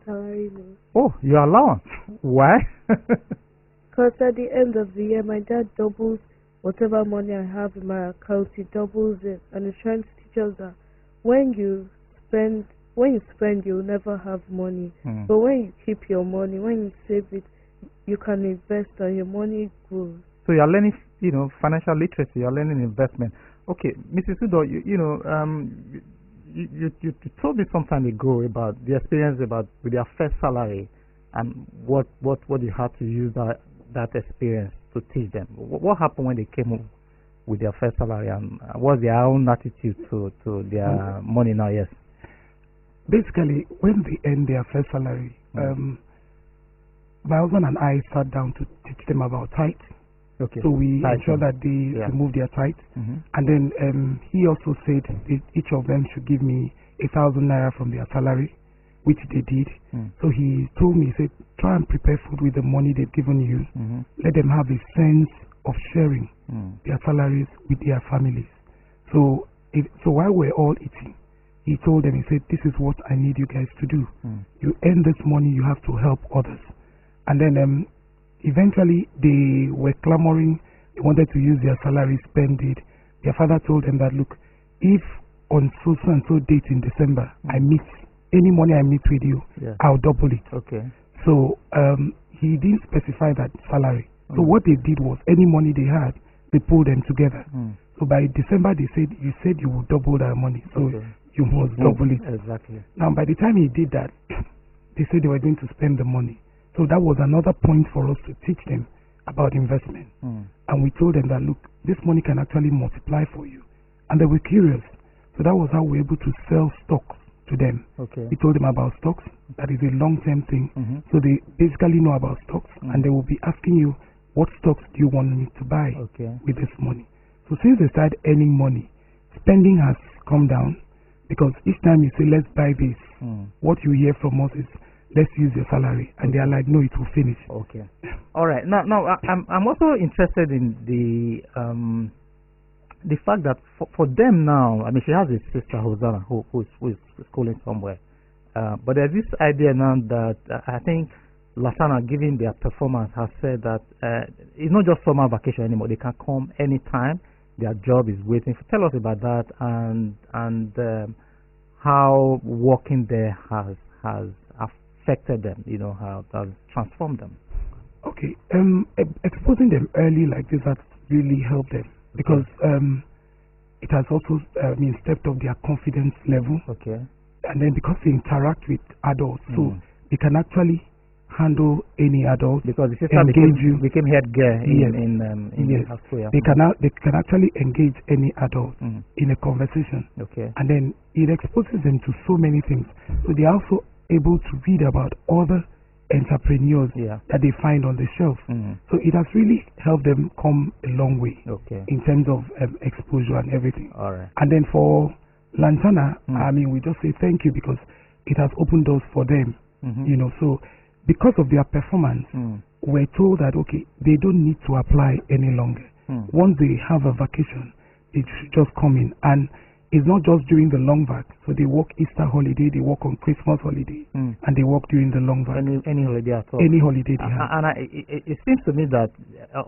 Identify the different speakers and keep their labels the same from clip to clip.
Speaker 1: salary now.
Speaker 2: Oh, your allowance. Why?
Speaker 1: Because at the end of the year, my dad doubles whatever money I have in my account. He doubles it, and he's trying to teach us that when you spend, you'll never have money. But when you keep your money, when you save it, you can invest, and your money grows.
Speaker 2: So you're learning, financial literacy. You're learning investment. Okay, Mrs. Udoh, you told me some time ago about the experience with your first salary and what you had to use that experience to teach them. What happened when they came up with their first salary, and what's their own attitude to their money now? Yes.
Speaker 3: Basically, when they earn their first salary, my husband and I sat down to teach them about tithe.
Speaker 2: Okay.
Speaker 3: So we ensure that they remove their tithe. And then he also said each of them should give me 1,000 naira from their salary, which they did. So he told me, he said, try and prepare food with the money they've given you. Let them have a sense of sharing their salaries with their families. So while we're all eating, he told them, he said, this is what I need you guys to do. You earn this money, you have to help others. And then eventually they were clamoring, they wanted to use their salary, spend it. Their father told them that, look, if on so and so date in December I meet any money I meet with you, I'll double it.
Speaker 2: Okay.
Speaker 3: So he didn't specify that salary. So what they did was any money they had, they pulled them together. So by December they said, you said you would double that money, so you must double it.
Speaker 2: Exactly.
Speaker 3: Now by the time he did that, they said they were going to spend the money. So that was another point for us to teach them about investment. And we told them that, look, this money can actually multiply for you. And they were curious. So that was how we were able to sell stocks to them.
Speaker 2: Okay.
Speaker 3: We told them about stocks. That is a long-term thing. So they basically know about stocks. And they will be asking you, what stocks do you want me to buy with this money? So since they started earning money, spending has come down, because each time you say, let's buy this, what you hear from us is, let's use your salary, and they are like, no, it will finish.
Speaker 2: Okay. All right. Now I'm also interested in the fact that for them now, I mean, she has a sister, Hosanna, who is schooling somewhere, but there's this idea now that I think Laterna, given their performance, has said that it's not just summer vacation anymore. They can come anytime. Their job is waiting. Tell us about that, and how working there has affected them, how it has transformed them.
Speaker 3: Okay, exposing them early like this has really helped them, because it has also stepped up their confidence level.
Speaker 2: Okay. And
Speaker 3: then because they interact with adults, so they can actually handle any adult.
Speaker 2: Because the sister became head girl in her school.
Speaker 3: They can actually engage any adult in a conversation.
Speaker 2: Okay.
Speaker 3: And then it exposes them to so many things. So they are also able to read about other entrepreneurs that they find on the shelf. So it has really helped them come a long way in terms of exposure and everything.
Speaker 2: All right.
Speaker 3: And then for Laterna, we just say thank you, because it has opened doors for them. So because of their performance, we're told that, okay, they don't need to apply any longer. Once they have a vacation, it should just come in. And it's not just during the long vac. So they work Easter holiday, they work on Christmas holiday, and they work during the long vac.
Speaker 2: Any holiday at all.
Speaker 3: Any holiday they have.
Speaker 2: And it seems to me that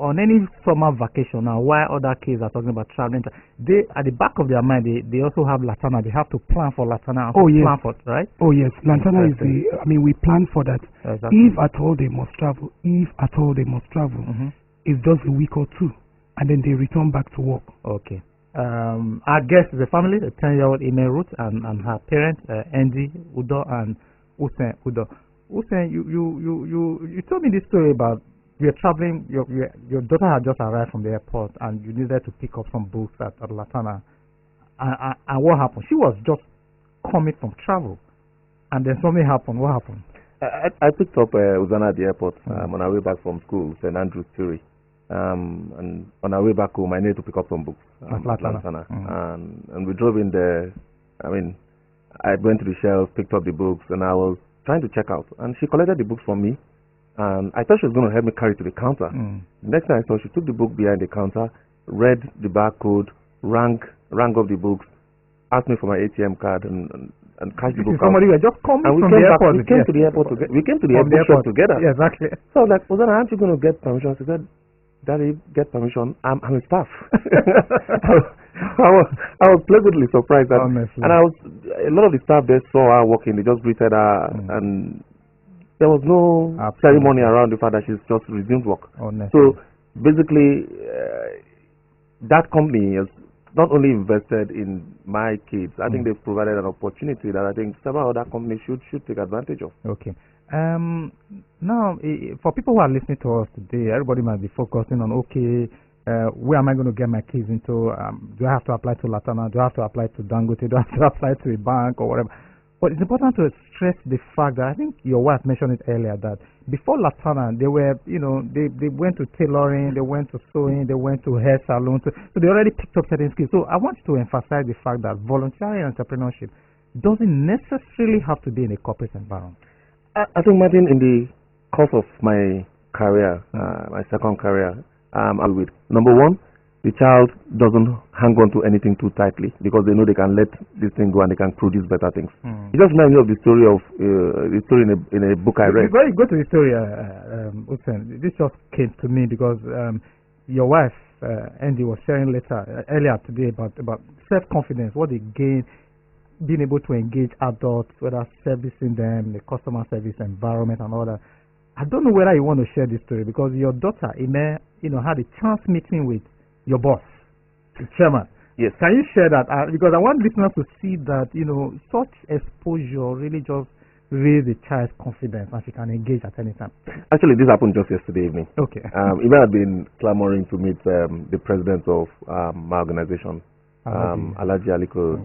Speaker 2: on any summer vacation now, while other kids are talking about traveling, they, at the back of their mind, they also have Laterna. They have to plan for Laterna. Plan for it, right?
Speaker 3: Oh yes, Laterna is we plan for that.
Speaker 2: Exactly.
Speaker 3: If at all they must travel, it's just a week or two, and then they return back to work.
Speaker 2: Okay. Our guest is a family, a 10-year-old Ime-Ruth and her parents, Andy Udoh and Usen Udoh. Usen, you told me this story about you were traveling. Your daughter had just arrived from the airport, and you needed to pick up some books at Laterna. And what happened? She was just coming from travel, and then something happened. What happened?
Speaker 4: I picked up Hosanna at the airport on our way back from school, St. Andrew's Theory. And on our way back home, I needed to pick up some books at Laterna. And we drove in there. I went to the shelf, picked up the books, and I was trying to check out. And she collected the books from me, and I thought she was going to help me carry it to the counter. The next time I saw, she took the book behind the counter, read the barcode, rang up the books, asked me for my ATM card, and and cash the book out.
Speaker 2: Somebody were just coming
Speaker 4: and
Speaker 2: from the airport.
Speaker 4: We came to the airport together. We came to the airport together.
Speaker 2: Yeah, exactly.
Speaker 4: So I was like, Hosanna, aren't you going to get permission? She said, Daddy, get permission. I'm a staff. I was pleasantly surprised. And a lot of the staff there saw her walking. They just greeted her, and there was no ceremony around the fact that she's just resumed work. So basically, that company has not only invested in my kids, I think they've provided an opportunity that I think several other companies should take advantage of.
Speaker 2: Okay. Now, for people who are listening to us today, everybody might be focusing on, okay, where am I going to get my kids into? Do I have to apply to Laterna? Do I have to apply to Dangote? Do I have to apply to a bank or whatever? But it's important to stress the fact that I think your wife mentioned it earlier that before Laterna, they were, they went to tailoring, they went to sewing, they went to hair salons. So they already picked up certain skills. So I want to emphasize the fact that voluntary entrepreneurship doesn't necessarily have to be in a corporate environment.
Speaker 4: I think, Martin, in the course of my career, my second career, with number one, the child doesn't hang on to anything too tightly because they know they can let this thing go and they can produce better things. It just reminds me of the story of in a book I read.
Speaker 2: Before you go to the story, Usen, this just came to me because your wife, Andy, was sharing earlier today about self-confidence, what they gain being able to engage adults, whether servicing them, the customer service environment and all that. I don't know whether you want to share this story because your daughter, Ime, had a chance meeting with your boss, the chairman.
Speaker 4: Yes.
Speaker 2: Can you share that? Because I want listeners to see that, such exposure really just raise the child's confidence and she can engage at any time.
Speaker 4: Actually, this happened just yesterday evening.
Speaker 2: Okay.
Speaker 4: Ime had been clamoring to meet the president of my organization, Alhaji Aliko